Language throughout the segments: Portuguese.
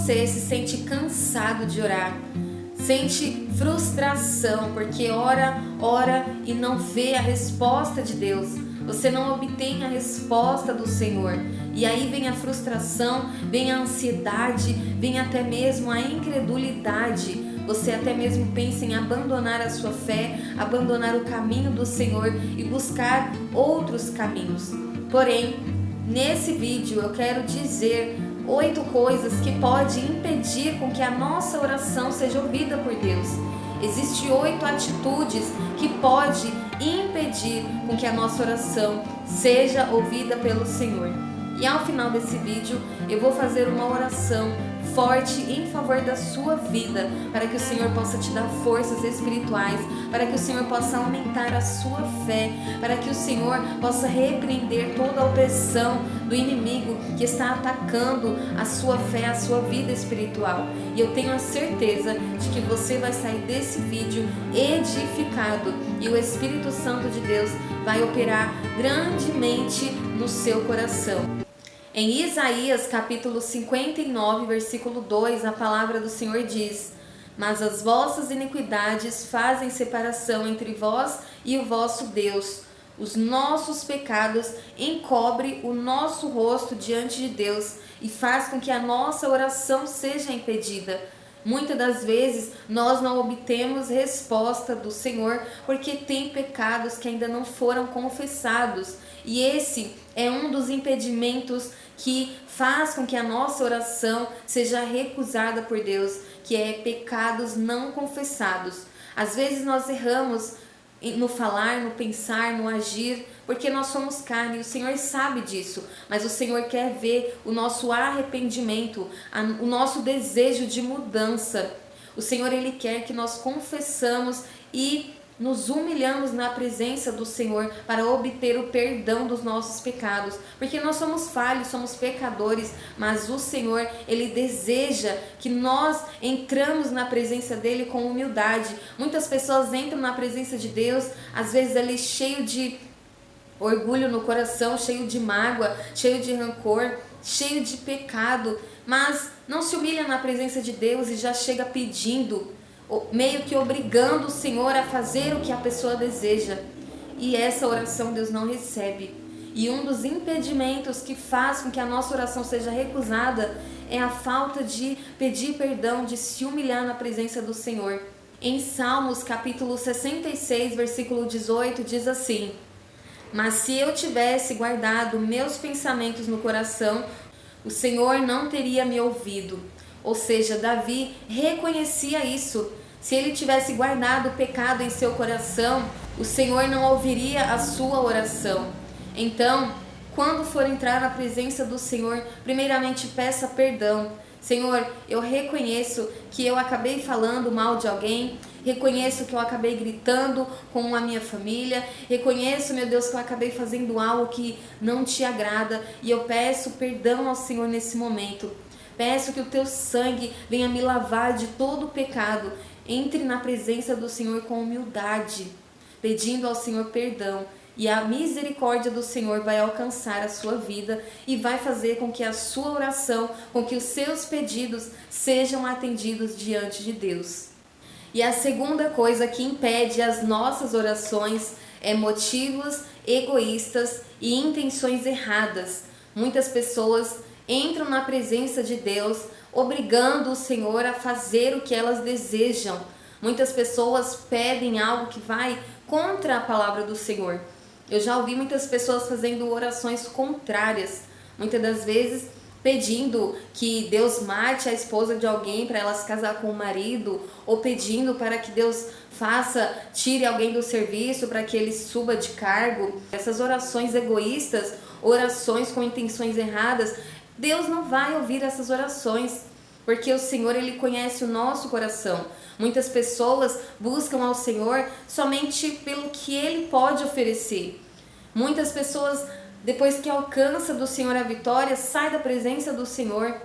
você se sente cansado de orar, sente frustração porque ora e não vê a resposta de Deus, você não obtém a resposta do Senhor, e aí vem a frustração, vem a ansiedade, vem até mesmo a incredulidade. Você até mesmo pensa em abandonar a sua fé, abandonar o caminho do Senhor e buscar outros caminhos. Porém, nesse vídeo eu quero dizer 8 coisas que podem impedir com que a nossa oração seja ouvida por Deus. Existem 8 atitudes que podem impedir com que a nossa oração seja ouvida pelo Senhor. E ao final desse vídeo eu vou fazer uma oração forte em favor da sua vida, para que o Senhor possa te dar forças espirituais, para que o Senhor possa aumentar a sua fé, para que o Senhor possa repreender toda a opressão do inimigo que está atacando a sua fé, a sua vida espiritual. E eu tenho a certeza de que você vai sair desse vídeo edificado e o Espírito Santo de Deus vai operar grandemente no seu coração. Em Isaías capítulo 59, versículo 2, a palavra do Senhor diz: mas as vossas iniquidades fazem separação entre vós e o vosso Deus. Os nossos pecados encobrem o nosso rosto diante de Deus e faz com que a nossa oração seja impedida. Muitas das vezes nós não obtemos resposta do Senhor porque tem pecados que ainda não foram confessados. E esse é um dos impedimentos que faz com que a nossa oração seja recusada por Deus, que é pecados não confessados. Às vezes nós erramos no falar, no pensar, no agir, porque nós somos carne e o Senhor sabe disso, mas o Senhor quer ver o nosso arrependimento, o nosso desejo de mudança. O Senhor, Ele quer que nós confessamos e nos humilhamos na presença do Senhor para obter o perdão dos nossos pecados, porque nós somos falhos, somos pecadores, mas o Senhor, Ele deseja que nós entramos na presença dEle com humildade. Muitas pessoas entram na presença de Deus, às vezes ali cheio de orgulho no coração, cheio de mágoa, cheio de rancor, cheio de pecado, mas não se humilha na presença de Deus e já chega pedindo, meio que obrigando o Senhor a fazer o que a pessoa deseja. E essa oração Deus não recebe. E um dos impedimentos que faz com que a nossa oração seja recusada é a falta de pedir perdão, de se humilhar na presença do Senhor. Em Salmos capítulo 66, versículo 18, diz assim: mas se eu tivesse guardado meus pensamentos no coração, o Senhor não teria me ouvido. Ou seja, Davi reconhecia isso. Se ele tivesse guardado o pecado em seu coração, o Senhor não ouviria a sua oração. Então, quando for entrar na presença do Senhor, primeiramente peça perdão. Senhor, eu reconheço que eu acabei falando mal de alguém, reconheço que eu acabei gritando com a minha família, reconheço, meu Deus, que eu acabei fazendo algo que não te agrada, e eu peço perdão ao Senhor nesse momento. Peço que o teu sangue venha me lavar de todo o pecado. Entre na presença do Senhor com humildade, pedindo ao Senhor perdão. E a misericórdia do Senhor vai alcançar a sua vida e vai fazer com que a sua oração, com que os seus pedidos sejam atendidos diante de Deus. E a segunda coisa que impede as nossas orações é motivos egoístas e intenções erradas. Muitas pessoas entram na presença de Deus obrigando o Senhor a fazer o que elas desejam. Muitas pessoas pedem algo que vai contra a palavra do Senhor. Eu já ouvi muitas pessoas fazendo orações contrárias, muitas das vezes pedindo que Deus mate a esposa de alguém para ela se casar com o marido, ou pedindo para que Deus tire alguém do serviço para que ele suba de cargo. Essas orações egoístas, orações com intenções erradas, Deus não vai ouvir essas orações, porque o Senhor, Ele conhece o nosso coração. Muitas pessoas buscam ao Senhor somente pelo que Ele pode oferecer. Muitas pessoas, depois que alcança do Senhor a vitória, sai da presença do Senhor.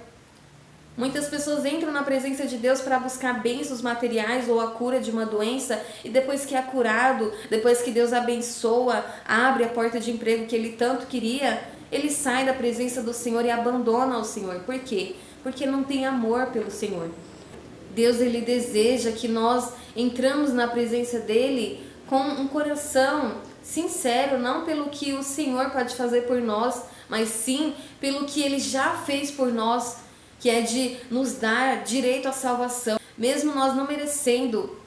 Muitas pessoas entram na presença de Deus para buscar bênçãos materiais ou a cura de uma doença, e depois que é curado, depois que Deus abençoa, abre a porta de emprego que ele tanto queria, ele sai da presença do Senhor e abandona o Senhor. Por quê? porque não tem amor pelo Senhor. Deus, ele deseja que nós entramos na presença dele com um coração sincero, não pelo que o Senhor pode fazer por nós, mas sim pelo que ele já fez por nós, que é de nos dar direito à salvação. Mesmo nós não merecendo,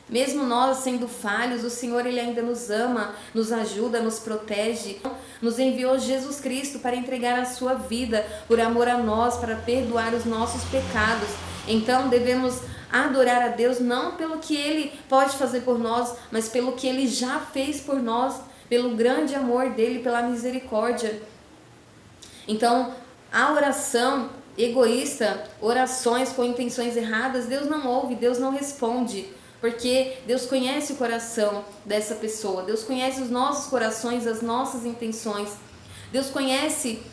mesmo nós sendo falhos, o Senhor, ele ainda nos ama, nos ajuda, nos protege. Nos enviou Jesus Cristo para entregar a sua vida por amor a nós, para perdoar os nossos pecados. Então devemos adorar a Deus não pelo que ele pode fazer por nós, mas pelo que ele já fez por nós, pelo grande amor dele, pela misericórdia. Então, a oração egoísta, orações com intenções erradas, Deus não ouve, Deus não responde, porque Deus conhece o coração dessa pessoa, Deus conhece os nossos corações, as nossas intenções, Deus conhece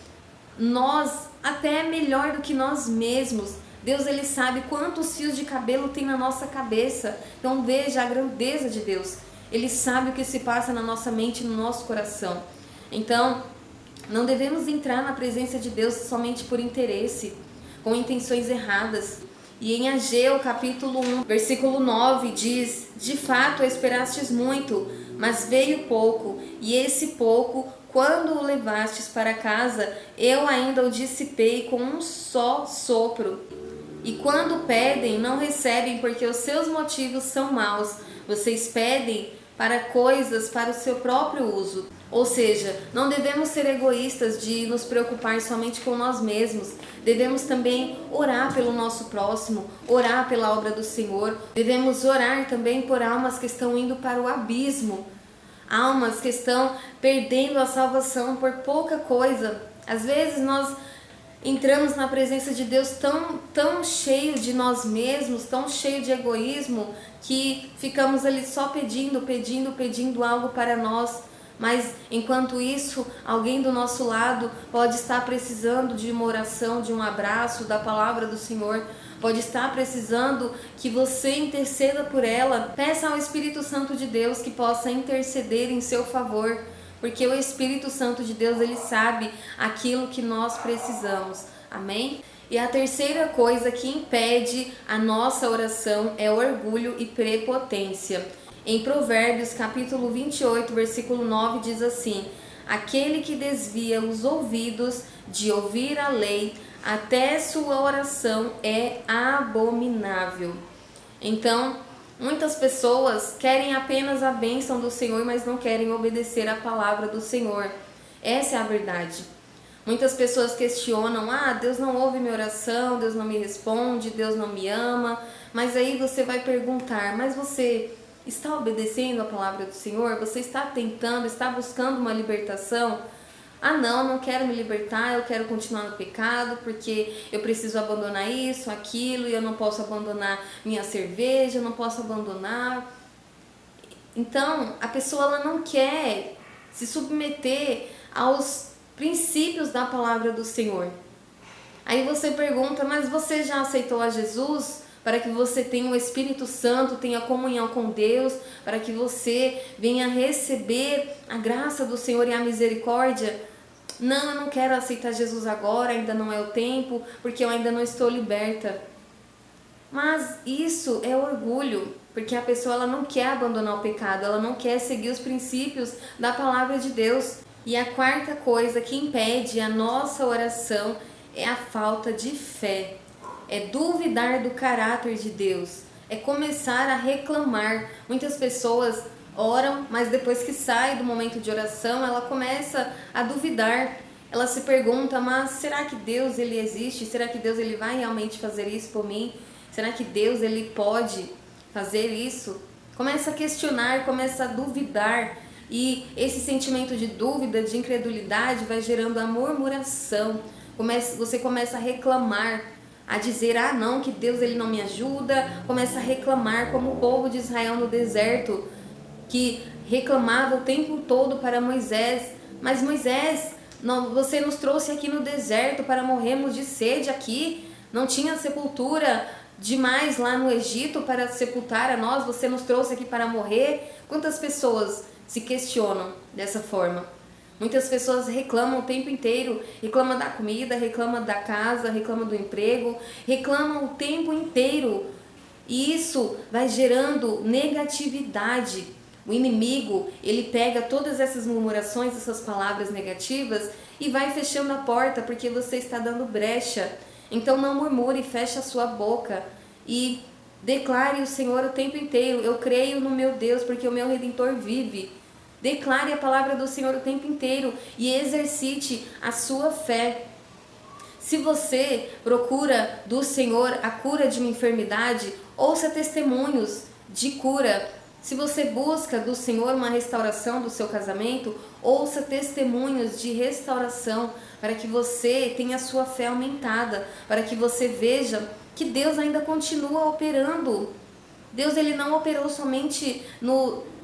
nós até melhor do que nós mesmos. Deus, ele sabe quantos fios de cabelo tem na nossa cabeça. Então veja a grandeza de Deus. Ele sabe o que se passa na nossa mente, no nosso coração. Então, não devemos entrar na presença de Deus somente por interesse, com intenções erradas. E em Ageu, capítulo 1, versículo 9, diz: de fato esperastes muito, mas veio pouco, e esse pouco, quando o levastes para casa, eu ainda o dissipei com um só sopro. E quando pedem, não recebem, porque os seus motivos são maus. Vocês pedem para coisas para o seu próprio uso. Ou seja, não devemos ser egoístas de nos preocupar somente com nós mesmos. Devemos também orar pelo nosso próximo, orar pela obra do Senhor. Devemos orar também por almas que estão indo para o abismo. Almas que estão perdendo a salvação por pouca coisa. Às vezes nós entramos na presença de Deus tão cheio de nós mesmos, tão cheio de egoísmo, que ficamos ali só pedindo algo para nós. Mas enquanto isso, alguém do nosso lado pode estar precisando de uma oração, de um abraço, da palavra do Senhor, pode estar precisando que você interceda por ela. Peça ao Espírito Santo de Deus que possa interceder em seu favor, porque o Espírito Santo de Deus, ele sabe aquilo que nós precisamos. Amém? E a terceira coisa que impede a nossa oração é orgulho e prepotência. Em Provérbios, capítulo 28, versículo 9, diz assim: aquele que desvia os ouvidos de ouvir a lei, até sua oração é abominável. Então, muitas pessoas querem apenas a bênção do Senhor, mas não querem obedecer a palavra do Senhor. Essa é a verdade. Muitas pessoas questionam: Deus não ouve minha oração, Deus não me responde, Deus não me ama. Mas aí você vai perguntar: mas você está obedecendo a palavra do Senhor? Você está tentando, está buscando uma libertação? Não quero me libertar, eu quero continuar no pecado, porque eu preciso abandonar isso, aquilo, e eu não posso abandonar minha cerveja, eu não posso abandonar. Então, a pessoa ela não quer se submeter aos princípios da palavra do Senhor. Aí você pergunta: mas você já aceitou a Jesus para que você tenha o Espírito Santo, tenha comunhão com Deus, para que você venha receber a graça do Senhor e a misericórdia? Não, eu não quero aceitar Jesus agora, ainda não é o tempo, porque eu ainda não estou liberta. Mas isso é orgulho, porque a pessoa ela não quer abandonar o pecado, ela não quer seguir os princípios da palavra de Deus. E a quarta coisa que impede a nossa oração é a falta de fé. É duvidar do caráter de Deus, é começar a reclamar. Muitas pessoas oram, mas depois que sai do momento de oração, ela começa a duvidar. Ela se pergunta: mas será que Deus ele existe? Será que Deus ele vai realmente fazer isso por mim? Será que Deus ele pode fazer isso? Começa a questionar, começa a duvidar. E esse sentimento de dúvida, de incredulidade vai gerando a murmuração. Você começa a reclamar, a dizer: não, que Deus ele não me ajuda. Começa a reclamar, como o povo de Israel no deserto, que reclamava o tempo todo para Moisés: mas Moisés, você nos trouxe aqui no deserto para morrermos de sede aqui, não tinha sepultura demais lá no Egito para sepultar a nós, você nos trouxe aqui para morrer. Quantas pessoas se questionam dessa forma? Muitas pessoas reclamam o tempo inteiro, reclamam da comida, reclamam da casa, reclamam do emprego, reclamam o tempo inteiro. E isso vai gerando negatividade. O inimigo, ele pega todas essas murmurações, essas palavras negativas e vai fechando a porta porque você está dando brecha. Então não murmure, feche a sua boca e declare o Senhor o tempo inteiro. Eu creio no meu Deus porque o meu Redentor vive. Declare a palavra do Senhor o tempo inteiro e exercite a sua fé. Se você procura do Senhor a cura de uma enfermidade, ouça testemunhos de cura. Se você busca do Senhor uma restauração do seu casamento, ouça testemunhos de restauração para que você tenha a sua fé aumentada, para que você veja que Deus ainda continua operando. Deus, ele não operou somente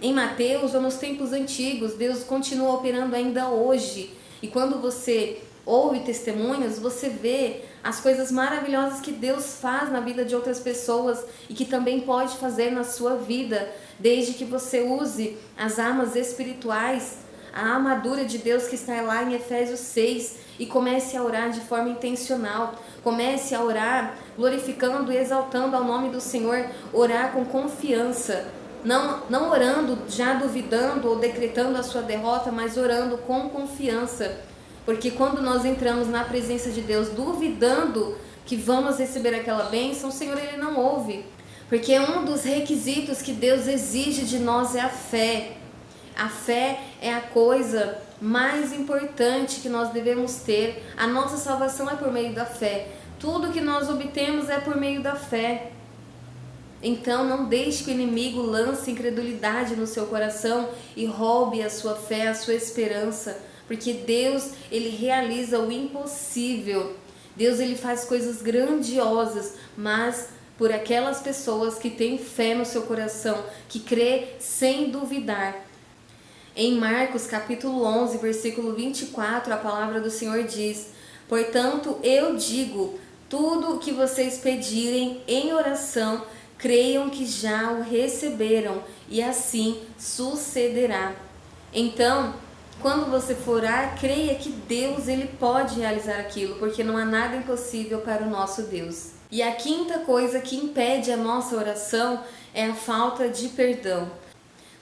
em Mateus ou nos tempos antigos. Deus continua operando ainda hoje. E quando você ouve testemunhos, você vê as coisas maravilhosas que Deus faz na vida de outras pessoas e que também pode fazer na sua vida, desde que você use as armas espirituais, a armadura de Deus que está lá em Efésios 6, e comece a orar de forma intencional. Comece a orar glorificando e exaltando ao nome do Senhor, orar com confiança. Não orando já duvidando ou decretando a sua derrota, mas orando com confiança. Porque quando nós entramos na presença de Deus duvidando que vamos receber aquela bênção, o Senhor, ele não ouve. Porque um dos requisitos que Deus exige de nós é a fé. A fé é a coisa mais importante que nós devemos ter. A nossa salvação é por meio da fé. Tudo que nós obtemos é por meio da fé. Então não deixe que o inimigo lance incredulidade no seu coração e roube a sua fé, a sua esperança. Porque Deus, ele realiza o impossível. Deus, ele faz coisas grandiosas, mas por aquelas pessoas que têm fé no seu coração, que crê sem duvidar. Em Marcos capítulo 11, versículo 24, a palavra do Senhor diz: portanto, eu digo, tudo o que vocês pedirem em oração, creiam que já o receberam, e assim sucederá. Então, quando você for orar, creia que Deus, ele pode realizar aquilo, porque não há nada impossível para o nosso Deus. E a quinta coisa que impede a nossa oração é a falta de perdão.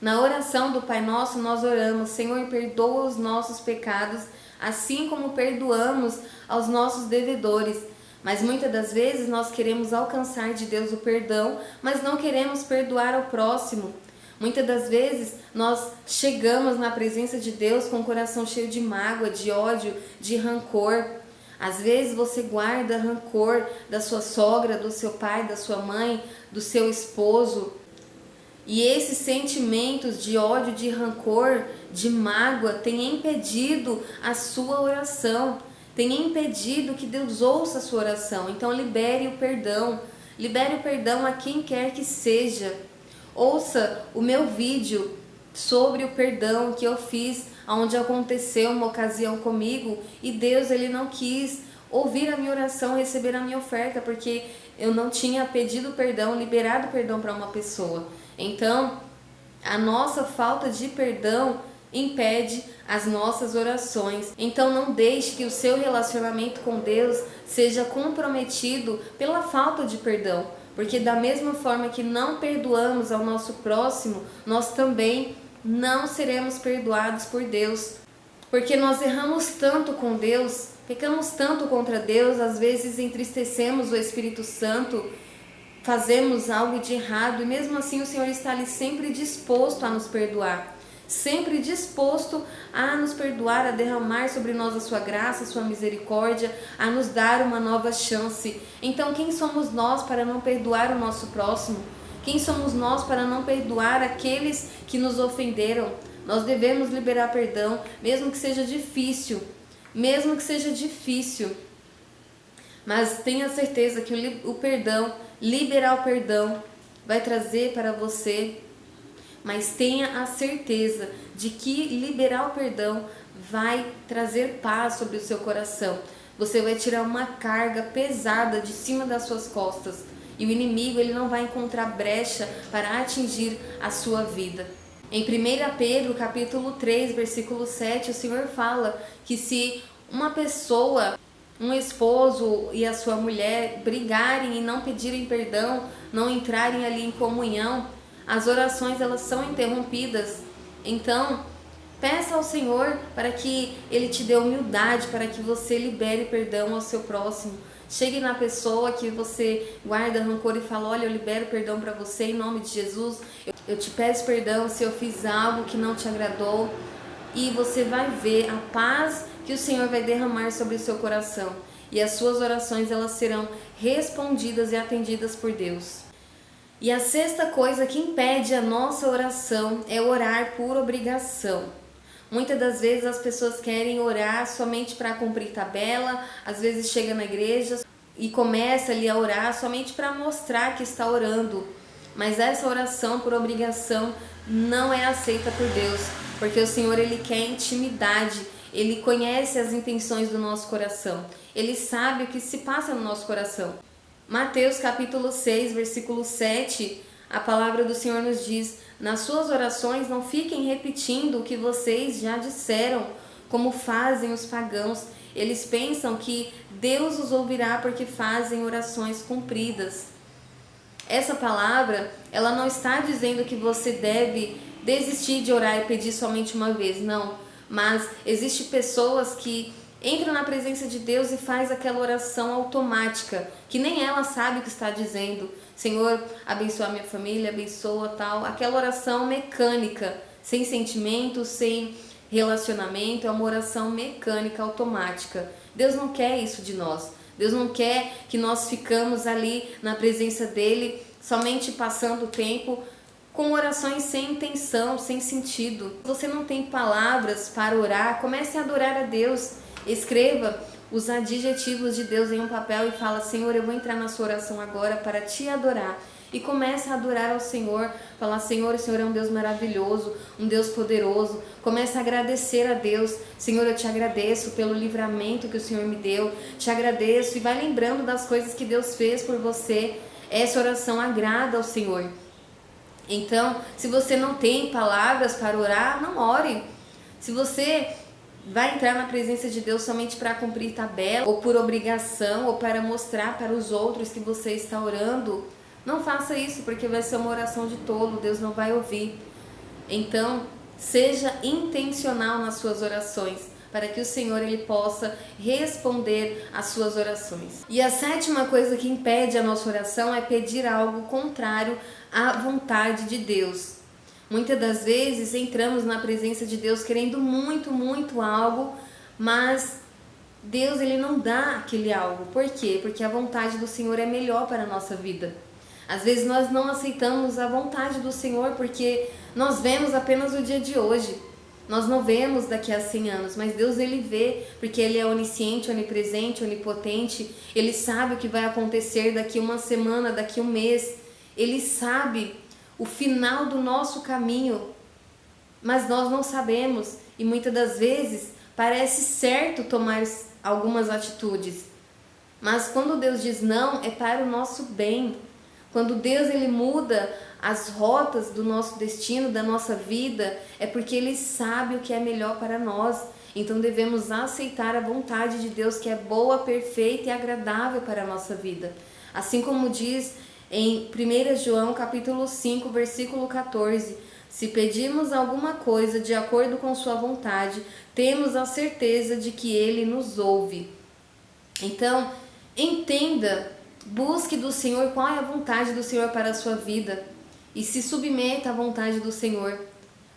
Na oração do Pai Nosso, nós oramos: Senhor, perdoa os nossos pecados, assim como perdoamos aos nossos devedores. Mas muitas das vezes nós queremos alcançar de Deus o perdão, mas não queremos perdoar ao próximo. Muitas das vezes nós chegamos na presença de Deus com o coração cheio de mágoa, de ódio, de rancor. Às vezes você guarda rancor da sua sogra, do seu pai, da sua mãe, do seu esposo. E esses sentimentos de ódio, de rancor, de mágoa têm impedido a sua oração, têm impedido que Deus ouça a sua oração. Então libere o perdão a quem quer que seja. Ouça o meu vídeo sobre o perdão que eu fiz, onde aconteceu uma ocasião comigo e Deus, ele não quis ouvir a minha oração, receber a minha oferta, porque eu não tinha pedido perdão, liberado perdão para uma pessoa. Então, a nossa falta de perdão impede as nossas orações. Então não deixe que o seu relacionamento com Deus seja comprometido pela falta de perdão, porque da mesma forma que não perdoamos ao nosso próximo, nós também não seremos perdoados por Deus. Porque nós erramos tanto com Deus, pecamos tanto contra Deus, às vezes entristecemos o Espírito Santo, fazemos algo de errado, e mesmo assim o Senhor está ali sempre disposto a nos perdoar, sempre disposto a nos perdoar, a derramar sobre nós a sua graça, a sua misericórdia, a nos dar uma nova chance. Então quem somos nós para não perdoar o nosso próximo? Quem somos nós para não perdoar aqueles que nos ofenderam? Nós devemos liberar perdão, mesmo que seja difícil, mas tenha certeza que o perdão, liberar o perdão, vai trazer para você, mas tenha a certeza de que liberar o perdão vai trazer paz sobre o seu coração. Você vai tirar uma carga pesada de cima das suas costas, e o inimigo, ele não vai encontrar brecha para atingir a sua vida. Em 1 Pedro, capítulo 3, versículo 7, o Senhor fala que se uma pessoa, um esposo e a sua mulher brigarem e não pedirem perdão, não entrarem ali em comunhão, as orações elas são interrompidas. Então, peça ao Senhor para que Ele te dê humildade, para que você libere perdão ao seu próximo. Chegue na pessoa que você guarda rancor e fala: olha, eu libero perdão para você em nome de Jesus. Eu te peço perdão se eu fiz algo que não te agradou. E você vai ver a paz que o Senhor vai derramar sobre o seu coração. E as suas orações elas serão respondidas e atendidas por Deus. E a sexta coisa que impede a nossa oração é orar por obrigação. Muitas das vezes as pessoas querem orar somente para cumprir tabela, às vezes chega na igreja e começa ali a orar somente para mostrar que está orando. Mas essa oração por obrigação não é aceita por Deus, porque o Senhor Ele quer intimidade, Ele conhece as intenções do nosso coração, Ele sabe o que se passa no nosso coração. Mateus capítulo 6, versículo 7, a palavra do Senhor nos diz: nas suas orações não fiquem repetindo o que vocês já disseram, como fazem os pagãos. Eles pensam que Deus os ouvirá porque fazem orações compridas. Essa palavra, ela não está dizendo que você deve desistir de orar e pedir somente uma vez, não. Mas existem pessoas que entram na presença de Deus e faz aquela oração automática, que nem ela sabe o que está dizendo. Senhor, abençoa a minha família, abençoa tal. Aquela oração mecânica, sem sentimento, sem relacionamento, é uma oração mecânica, automática. Deus não quer isso de nós. Deus não quer que nós ficamos ali na presença dele, somente passando o tempo com orações sem intenção, sem sentido. Se você não tem palavras para orar, comece a adorar a Deus. Escreva os adjetivos de Deus em um papel e fala: Senhor, eu vou entrar na sua oração agora para te adorar. E começa a adorar ao Senhor, falar: Senhor, o Senhor é um Deus maravilhoso, um Deus poderoso. Começa a agradecer a Deus. Senhor, eu te agradeço pelo livramento que o Senhor me deu, te agradeço, e vai lembrando das coisas que Deus fez por você. Essa oração agrada ao Senhor. Então, se você não tem palavras para orar, não ore. Se você vai entrar na presença de Deus somente para cumprir tabela, ou por obrigação, ou para mostrar para os outros que você está orando, não faça isso, porque vai ser uma oração de tolo, Deus não vai ouvir. Então, seja intencional nas suas orações, para que o Senhor ele possa responder às suas orações. E a sétima coisa que impede a nossa oração é pedir algo contrário à vontade de Deus. Muitas das vezes entramos na presença de Deus querendo muito, muito algo, mas Deus ele não dá aquele algo. Por quê? Porque a vontade do Senhor é melhor para a nossa vida. Às vezes nós não aceitamos a vontade do Senhor porque nós vemos apenas o dia de hoje. Nós não vemos daqui a 100 anos, mas Deus ele vê, porque Ele é onisciente, onipresente, onipotente. Ele sabe o que vai acontecer daqui uma semana, daqui um mês. Ele sabe o final do nosso caminho, mas nós não sabemos. E muitas das vezes parece certo tomar algumas atitudes. Mas quando Deus diz não, é para o nosso bem. Quando Deus ele muda as rotas do nosso destino, da nossa vida, é porque Ele sabe o que é melhor para nós. Então devemos aceitar a vontade de Deus, que é boa, perfeita e agradável para a nossa vida. Assim como diz em 1 João capítulo 5, versículo 14: se pedirmos alguma coisa de acordo com sua vontade, temos a certeza de que Ele nos ouve. Então, entenda, busque do Senhor qual é a vontade do Senhor para a sua vida e se submeta à vontade do Senhor.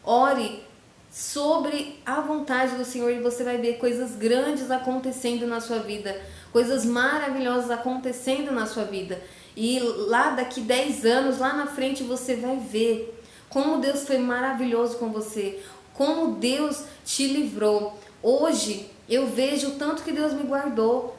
Ore sobre a vontade do Senhor e você vai ver coisas grandes acontecendo na sua vida, coisas maravilhosas acontecendo na sua vida. E lá daqui 10 anos, lá na frente, você vai ver como Deus foi maravilhoso com você, como Deus te livrou. Hoje eu vejo o tanto que Deus me guardou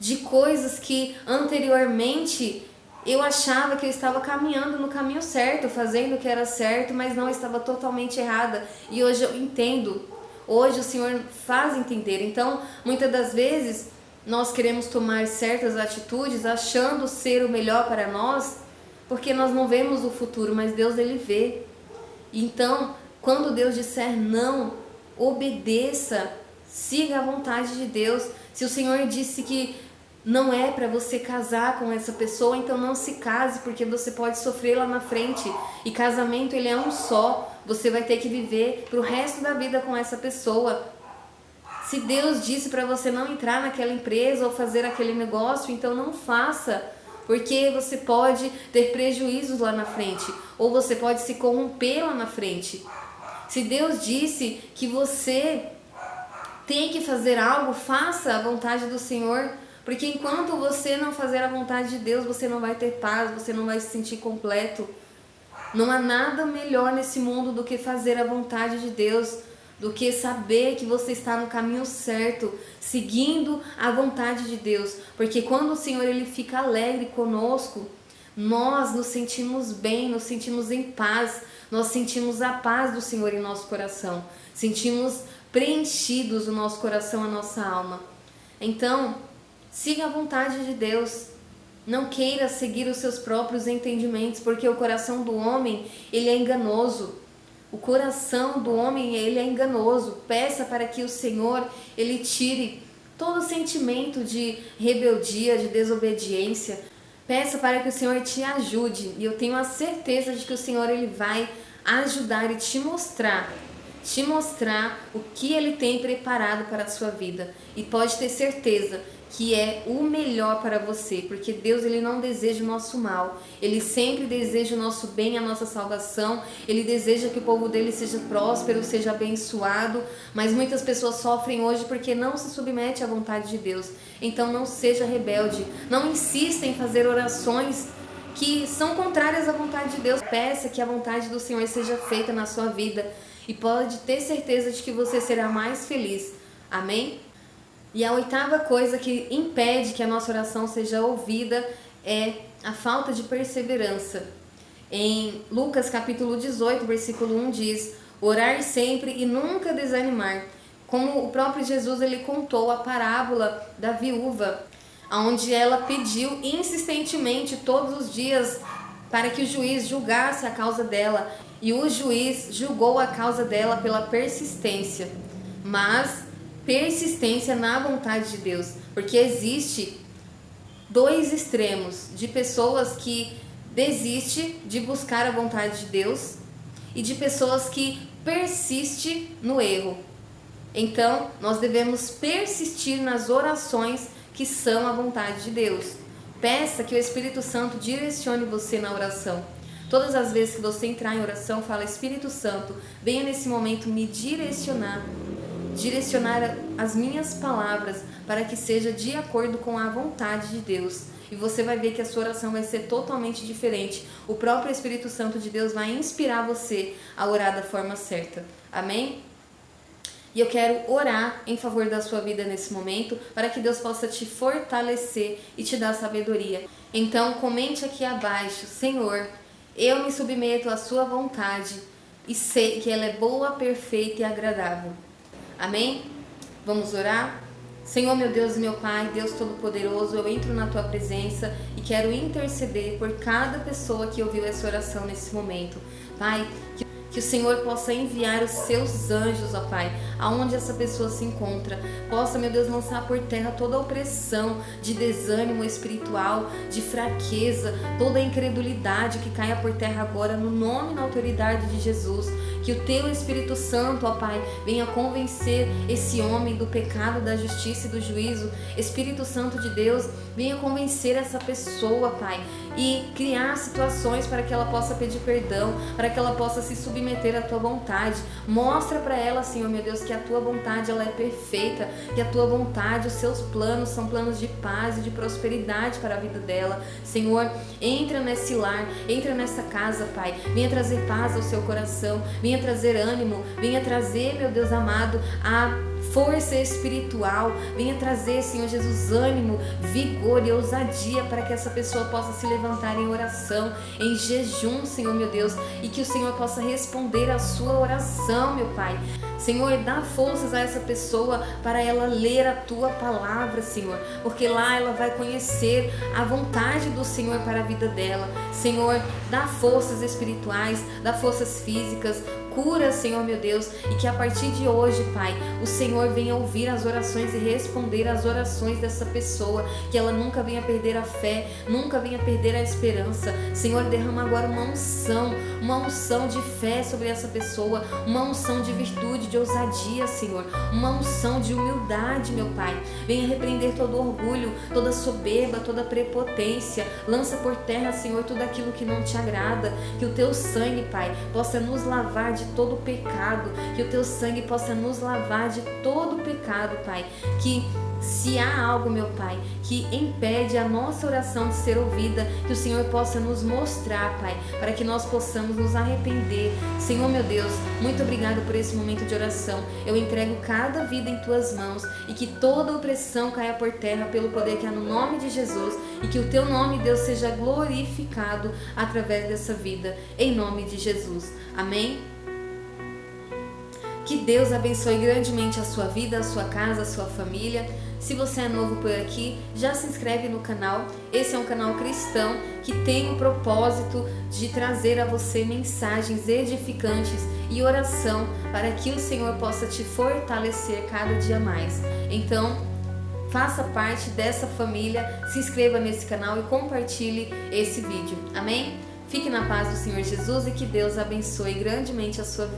de coisas que anteriormente eu achava que eu estava caminhando no caminho certo, fazendo o que era certo, mas não, estava totalmente errada. E hoje eu entendo, hoje o Senhor faz entender. Então, muitas das vezes, nós queremos tomar certas atitudes achando ser o melhor para nós, porque nós não vemos o futuro, mas Deus ele vê. Então, Quando Deus disser não, obedeça, siga a vontade de Deus. Se o Senhor disse que não é para você casar com essa pessoa, então não se case, porque você pode sofrer lá na frente. E casamento, ele é um só. Você vai ter que viver pro resto da vida com essa pessoa. Se Deus disse para você não entrar naquela empresa ou fazer aquele negócio, então não faça, porque você pode ter prejuízos lá na frente, ou você pode se corromper lá na frente. Se Deus disse que você tem que fazer algo, faça a vontade do Senhor, porque enquanto você não fazer a vontade de Deus, você não vai ter paz, você não vai se sentir completo. Não há nada melhor nesse mundo do que fazer a vontade de Deus, do que saber que você está no caminho certo, seguindo a vontade de Deus. Porque quando o Senhor ele fica alegre conosco, nós nos sentimos bem, nos sentimos em paz, nós sentimos a paz do Senhor em nosso coração, sentimos preenchidos o nosso coração, a nossa alma. Então, siga a vontade de Deus. Não queira seguir os seus próprios entendimentos, porque o coração do homem, ele é enganoso. O coração do homem, ele é enganoso. Peça para que o Senhor, ele tire todo sentimento de rebeldia, de desobediência. Peça para que o Senhor te ajude. E eu tenho a certeza de que o Senhor, ele vai ajudar e te mostrar o que ele tem preparado para a sua vida. E pode ter certeza que é o melhor para você, porque Deus ele não deseja o nosso mal, ele sempre deseja o nosso bem, a nossa salvação, ele deseja que o povo dele seja próspero, seja abençoado, mas muitas pessoas sofrem hoje porque não se submete à vontade de Deus. Então não seja rebelde, não insista em fazer orações que são contrárias à vontade de Deus. Peça que a vontade do Senhor seja feita na sua vida e pode ter certeza de que você será mais feliz. Amém? E a oitava coisa que impede que a nossa oração seja ouvida é a falta de perseverança. Em Lucas capítulo 18, versículo 1 diz: orar sempre e nunca desanimar. Como o próprio Jesus ele contou a parábola da viúva, onde ela pediu insistentemente todos os dias para que o juiz julgasse a causa dela. E o juiz julgou a causa dela pela persistência. Mas persistência na vontade de Deus, porque existe dois extremos de pessoas que desistem de buscar a vontade de Deus e de pessoas que persistem no erro. Então, nós devemos persistir nas orações que são a vontade de Deus. Peça que o Espírito Santo direcione você na oração. Todas as vezes que você entrar em oração, fala: Espírito Santo, venha nesse momento me direcionar as minhas palavras para que seja de acordo com a vontade de Deus. E você vai ver que a sua oração vai ser totalmente diferente. O próprio Espírito Santo de Deus vai inspirar você a orar da forma certa. Amém? E eu quero orar em favor da sua vida nesse momento, para que Deus possa te fortalecer e te dar sabedoria. Então comente aqui abaixo: Senhor, eu me submeto à sua vontade e sei que ela é boa, perfeita e agradável. Amém? Vamos orar? Senhor, meu Deus e meu Pai, Deus Todo-Poderoso, eu entro na Tua presença e quero interceder por cada pessoa que ouviu essa oração nesse momento. Pai, que o Senhor possa enviar os seus anjos, ó Pai, aonde essa pessoa se encontra. Possa, meu Deus, lançar por terra toda a opressão de desânimo espiritual, de fraqueza, toda a incredulidade que caia por terra agora, no nome e na autoridade de Jesus. Que o Teu Espírito Santo, ó Pai, venha convencer esse homem do pecado, da justiça e do juízo. Espírito Santo de Deus, venha convencer essa pessoa, Pai, e criar situações para que ela possa pedir perdão, para que ela possa se submeter à Tua vontade. Mostra para ela, Senhor, meu Deus, que a Tua vontade ela é perfeita, que a Tua vontade, os Seus planos são planos de paz e de prosperidade para a vida dela. Senhor, entra nesse lar, entra nessa casa, Pai, venha trazer paz ao seu coração, venha trazer ânimo, venha trazer, meu Deus amado, a força espiritual, venha trazer, Senhor Jesus, ânimo, vigor e ousadia para que essa pessoa possa se levantar em oração, em jejum, Senhor meu Deus, e que o Senhor possa responder a sua oração, meu Pai. Senhor, dá forças a essa pessoa para ela ler a Tua palavra, Senhor, porque lá ela vai conhecer a vontade do Senhor para a vida dela. Senhor, dá forças espirituais, dá forças físicas, cura, Senhor meu Deus, e que a partir de hoje, Pai, o Senhor venha ouvir as orações e responder às orações dessa pessoa, que ela nunca venha perder a fé, nunca venha perder a esperança. Senhor, derrama agora uma unção de fé sobre essa pessoa, uma unção de virtude, de ousadia, Senhor, uma unção de humildade, meu Pai. Venha repreender todo orgulho, toda soberba, toda prepotência. Lança por terra, Senhor, tudo aquilo que não te agrada. Que o teu sangue, Pai, possa nos lavar de todo pecado, que o teu sangue possa nos lavar de todo pecado, Pai. Que se há algo, meu Pai, que impede a nossa oração de ser ouvida, que o Senhor possa nos mostrar, Pai, para que nós possamos nos arrepender. Senhor, meu Deus, muito obrigado por esse momento de oração. Eu entrego cada vida em Tuas mãos e que toda opressão caia por terra pelo poder que há no nome de Jesus, e que o Teu nome, Deus, seja glorificado através dessa vida, em nome de Jesus. Amém? Que Deus abençoe grandemente a sua vida, a sua casa, a sua família. Se você é novo por aqui, já se inscreve no canal. Esse é um canal cristão que tem o propósito de trazer a você mensagens edificantes e oração para que o Senhor possa te fortalecer cada dia mais. Então, faça parte dessa família, se inscreva nesse canal e compartilhe esse vídeo. Amém? Fique na paz do Senhor Jesus e que Deus abençoe grandemente a sua vida.